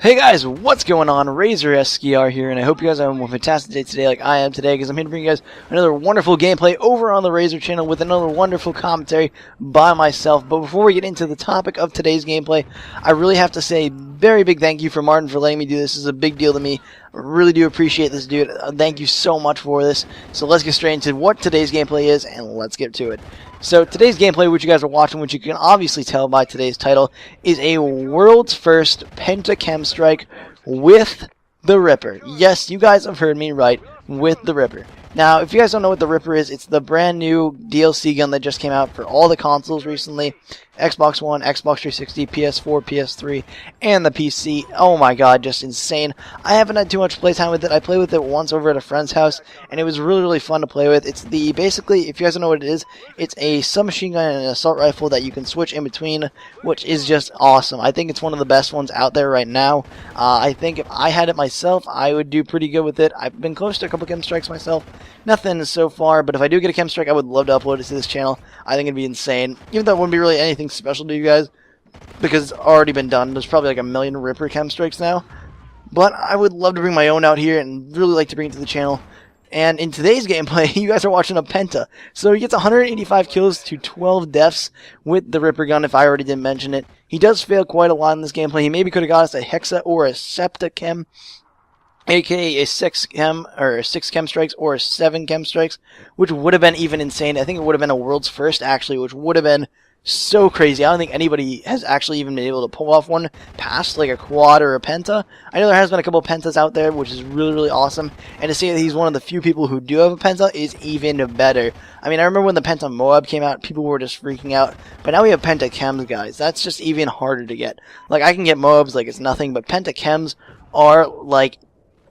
Hey guys, what's going on? Razor SKR here, and I hope you guys are having a fantastic day today like I am today, because I'm here to bring you guys another wonderful gameplay over on the Razor channel with another wonderful commentary by myself. But before we get into the topic of today's gameplay, I really have to say very big thank you for Martin for letting me do this. This is a big deal to me. I really do appreciate this, dude. Thank you so much for this. So let's get straight into what today's gameplay is, and let's get to it. So today's gameplay, which you guys are watching, which you can obviously tell by today's title, is a world's first Penta KEM strike with the Ripper. Yes, you guys have heard me right, with the Ripper. Now, if you guys don't know what the Ripper is, it's the brand new DLC gun that just came out for all the consoles recently. Xbox One, Xbox 360, PS4, PS3, and the PC. Oh my god, just insane. I haven't had too much playtime with it. I played with it once over at a friend's house, and it was really fun to play with. It's basically, if you guys don't know what it is, it's a submachine gun and an assault rifle that you can switch in between, which is just awesome. I think it's one of the best ones out there right now. I think if I had it myself, I would do pretty good with it. I've been close to a couple KEM strikes myself. Nothing so far, but if I do get a KEM strike, I would love to upload it to this channel. I think it'd be insane. Even though it wouldn't be really anything special to you guys, because it's already been done. There's probably like a million Ripper KEM strikes now. But I would love to bring my own out here and really like to bring it to the channel. And in today's gameplay, you guys are watching a Penta. So he gets 185 kills to 12 deaths with the Ripper gun, if I already didn't mention it. He does fail quite a lot in this gameplay. He maybe could have got us a Hexa or a Septa KEM, aka a 6 KEM, or 6 KEM strikes, or 7 KEM strikes, which would have been even insane. I think it would have been a world's first, actually, which would have been so crazy. I don't think anybody has actually even been able to pull off one past like a quad or a Penta. I know there has been a couple of Pentas out there, which is really awesome. And to see that he's one of the few people who do have a Penta is even better. I mean, I remember when the Penta Moab came out, people were just freaking out. But now we have Penta KEMs, guys. That's just even harder to get. Like, I can get Moabs like it's nothing, but Penta KEMs are like,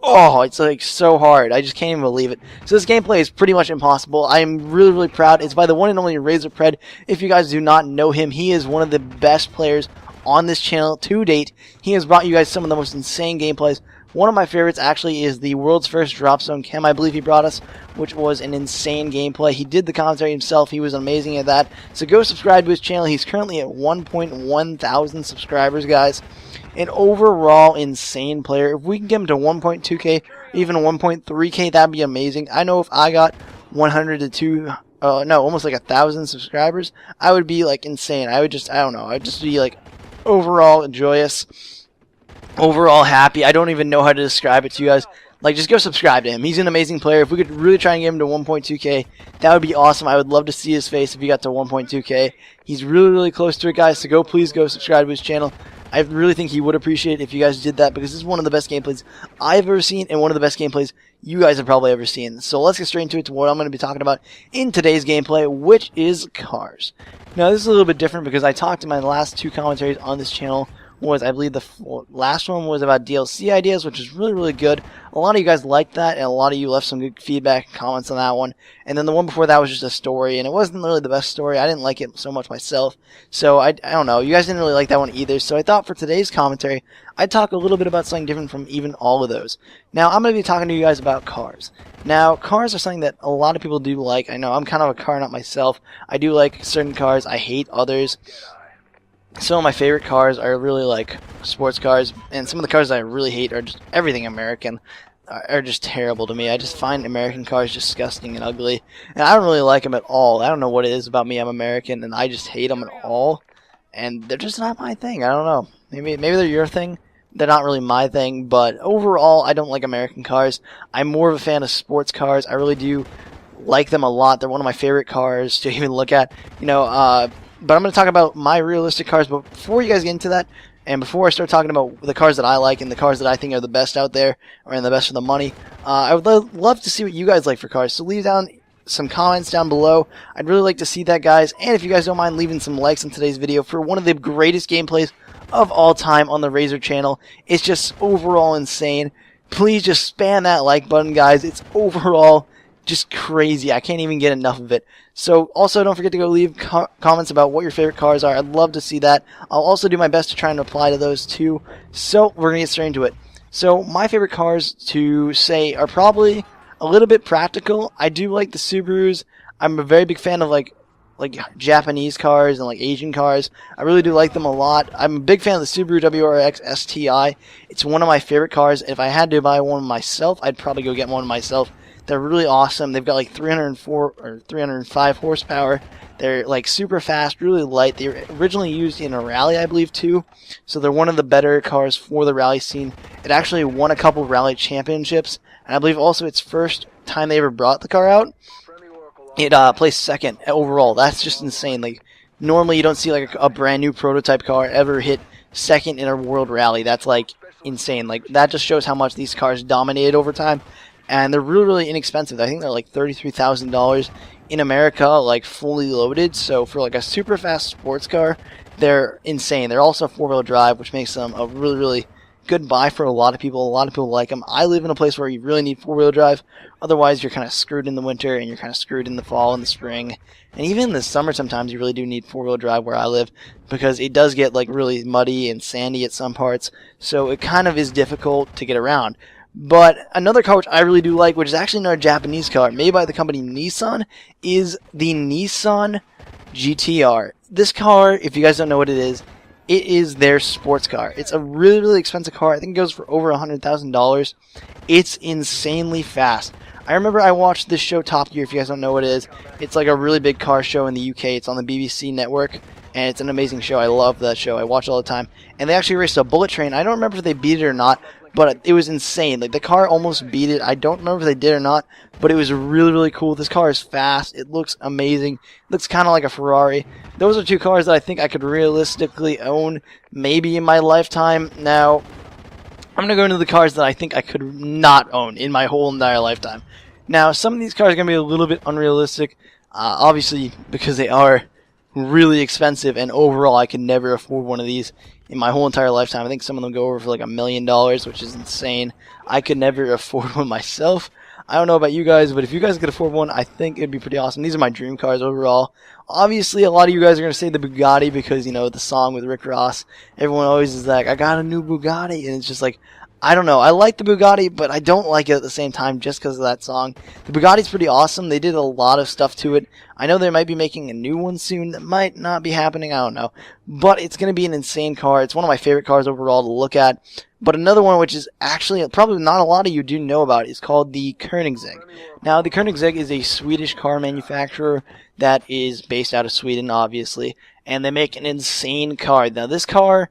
oh, it's like so hard. I just can't even believe it. So this gameplay is pretty much impossible. I am really proud. It's by the one and only RazorPred. If you guys do not know him, he is one of the best players on this channel to date. He has brought you guys some of the most insane gameplays. One of my favorites actually is the world's first drop zone KEM, I believe he brought us, which was an insane gameplay. He did the commentary himself. He was amazing at that. So go subscribe to his channel. He's currently at 1.1 thousand subscribers, guys. An overall insane player. If we can get him to 1.2k, even 1.3k, that'd be amazing. I know if I got 100 to almost like 1,000 subscribers, I would be like insane. I don't know, I'd just be like overall joyous, overall happy. I don't even know how to describe it to you guys. Like, just go subscribe to him. He's an amazing player. If we could really try and get him to 1.2k, that would be awesome. I would love to see his face if he got to 1.2k. He's really close to it, guys, so please go subscribe to his channel. I really think he would appreciate it if you guys did that, because this is one of the best gameplays I've ever seen, and one of the best gameplays you guys have probably ever seen. So let's get straight into it, to what I'm going to be talking about in today's gameplay, which is cars. Now, this is a little bit different because I talked in my last two commentaries on this channel. I believe the last one was about DLC ideas, which is really good. A lot of you guys liked that, and a lot of you left some good feedback and comments on that one. And then the one before that was just a story, and it wasn't really the best story. I didn't like it so much myself, so I don't know. You guys didn't really like that one either, so I thought for today's commentary, I'd talk a little bit about something different from even all of those. Now, I'm going to be talking to you guys about cars. Now, cars are something that a lot of people do like. I know I'm kind of a car nut myself. I do like certain cars. I hate others. Some of my favorite cars are really like sports cars, and some of the cars I really hate are just everything American, are just terrible to me. I just find American cars disgusting and ugly, and I don't really like them at all. I don't know what it is about me. I'm American, and I just hate them at all, and they're just not my thing. I don't know. Maybe they're your thing. They're not really my thing, but overall, I don't like American cars. I'm more of a fan of sports cars. I really do like them a lot. They're one of my favorite cars to even look at. You know, but I'm going to talk about my realistic cars. But before you guys get into that, and before I start talking about the cars that I like and the cars that I think are the best out there, or the best for the money, I would love to see what you guys like for cars. So leave down some comments down below. I'd really like to see that, guys. And if you guys don't mind leaving some likes on today's video for one of the greatest gameplays of all time on the Razor channel. It's just overall insane. Please just spam that like button, guys. It's overall just crazy. I can't even get enough of it. So also don't forget to go leave comments about what your favorite cars are. I'd love to see that. I'll also do my best to try and reply to those too. So we're going to get straight into it. So my favorite cars to say are probably a little bit practical. I do like the Subarus. I'm a very big fan of like like Japanese cars and like Asian cars. I really do like them a lot. I'm a big fan of the Subaru WRX STI. It's one of my favorite cars. If I had to buy one myself, I'd probably go get one myself. They're really awesome. They've got like 304 or 305 horsepower. They're like super fast, really light. They were originally used in a rally, I believe, too. So they're one of the better cars for the rally scene. It actually won a couple rally championships, and I believe also its first time they ever brought the car out, it placed second overall. That's just insane. Like, normally you don't see like a brand new prototype car ever hit second in a world rally. That's like insane. Like, that just shows how much these cars dominated over time. And they're really, really inexpensive. I think they're like $33,000 in America, like fully loaded. So for like a super fast sports car, they're insane. They're also 4-wheel drive, which makes them a really, really good buy for a lot of people. A lot of people like them. I live in a place where you really need 4-wheel drive. Otherwise, you're kind of screwed in the winter, and you're kind of screwed in the fall and the spring. And even in the summer, sometimes you really do need 4-wheel drive where I live, because it does get like really muddy and sandy at some parts. So it kind of is difficult to get around. But another car which I really do like, which is actually another Japanese car, made by the company Nissan, is the Nissan GTR. This car, if you guys don't know what it is their sports car. It's a really, really expensive car. I think it goes for over $100,000. It's insanely fast. I remember I watched this show Top Gear, if you guys don't know what it is. It's like a really big car show in the UK. It's on the BBC network, and it's an amazing show. I love that show. I watch it all the time. And they actually raced a bullet train. I don't remember if they beat it or not, but it was insane. Like, the car almost beat it. I don't remember if they did or not, but it was really, really cool. This car is fast. It looks amazing. It looks kind of like a Ferrari. Those are two cars that I think I could realistically own maybe in my lifetime. Now, I'm going to go into the cars that I think I could not own in my whole entire lifetime. Now, some of these cars are going to be a little bit unrealistic, obviously, because they are really expensive, and overall I could never afford one of these in my whole entire lifetime. I think some of them go over for like $1 million, which is insane. I could never afford one myself. I don't know about you guys, but if you guys could afford one, I think it'd be pretty awesome. These are my dream cars overall. Obviously, a lot of you guys are going to say the Bugatti because, you know, the song with Rick Ross. Everyone always is like, I got a new Bugatti, and it's just like, I don't know. I like the Bugatti, but I don't like it at the same time just because of that song. The Bugatti's pretty awesome. They did a lot of stuff to it. I know they might be making a new one soon. That might not be happening. I don't know. But it's going to be an insane car. It's one of my favorite cars overall to look at. But another one which is actually probably not a lot of you do know about is called the Koenigsegg. Now, the Koenigsegg is a Swedish car manufacturer that is based out of Sweden, obviously. And they make an insane car. Now, this car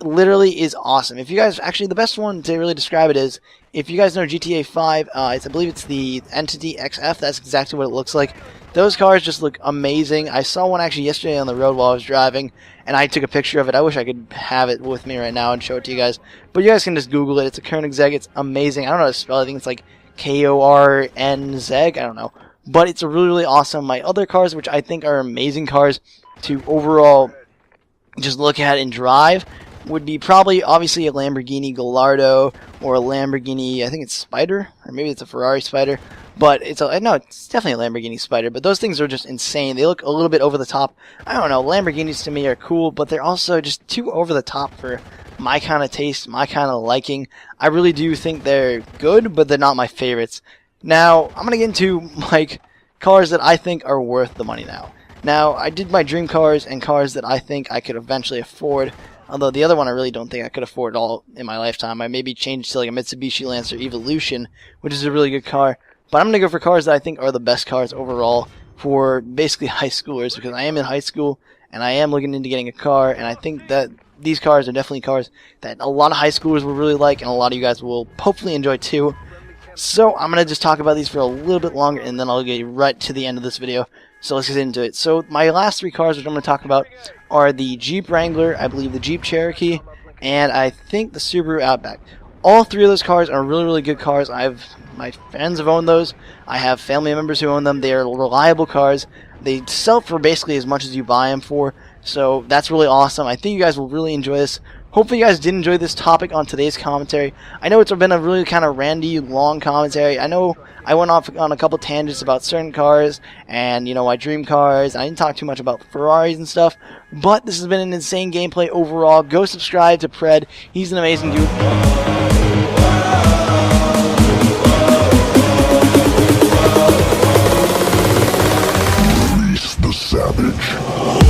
literally is awesome. If you guys, actually the best one to really describe it is, if you guys know GTA 5, I believe it's the Entity XF, that's exactly what it looks like. Those cars just look amazing. I saw one actually yesterday on the road while I was driving, and I took a picture of it. I wish I could have it with me right now and show it to you guys. But you guys can just Google it. It's a Koenigsegg. It's amazing. I don't know how to spell it. I think it's like Kornzegg. I don't know. But it's really, really awesome. My other cars, which I think are amazing cars to overall just look at and drive, would be probably obviously a Lamborghini Gallardo or a Lamborghini, I think it's Spider, or maybe it's a Ferrari Spider, but it's definitely a Lamborghini Spider. But those things are just insane. They look a little bit over the top. I don't know, Lamborghinis to me are cool, but they're also just too over the top for my kind of taste, my kind of liking. I really do think they're good, but they're not my favorites. Now, I'm going to get into like cars that I think are worth the money now. Now, I did my dream cars and cars that I think I could eventually afford. Although the other one I really don't think I could afford all in my lifetime. I maybe change to like a Mitsubishi Lancer Evolution, which is a really good car. But I'm going to go for cars that I think are the best cars overall for basically high schoolers, because I am in high school and I am looking into getting a car, and I think that these cars are definitely cars that a lot of high schoolers will really like, and a lot of you guys will hopefully enjoy too. So I'm going to just talk about these for a little bit longer, and then I'll get right to the end of this video. So let's get into it. So my last three cars which I'm going to talk about are the Jeep Wrangler, I believe the Jeep Cherokee, and I think the Subaru Outback. All three of those cars are really, really good cars. My friends have owned those. I have family members who own them. They are reliable cars. They sell for basically as much as you buy them for. So that's really awesome. I think you guys will really enjoy this. Hopefully you guys did enjoy this topic on today's commentary. I know it's been a really kind of randy, long commentary. I know I went off on a couple tangents about certain cars and, you know, my dream cars. I didn't talk too much about Ferraris and stuff, but this has been an insane gameplay overall. Go subscribe to Pred. He's an amazing dude. Release the sound. damage.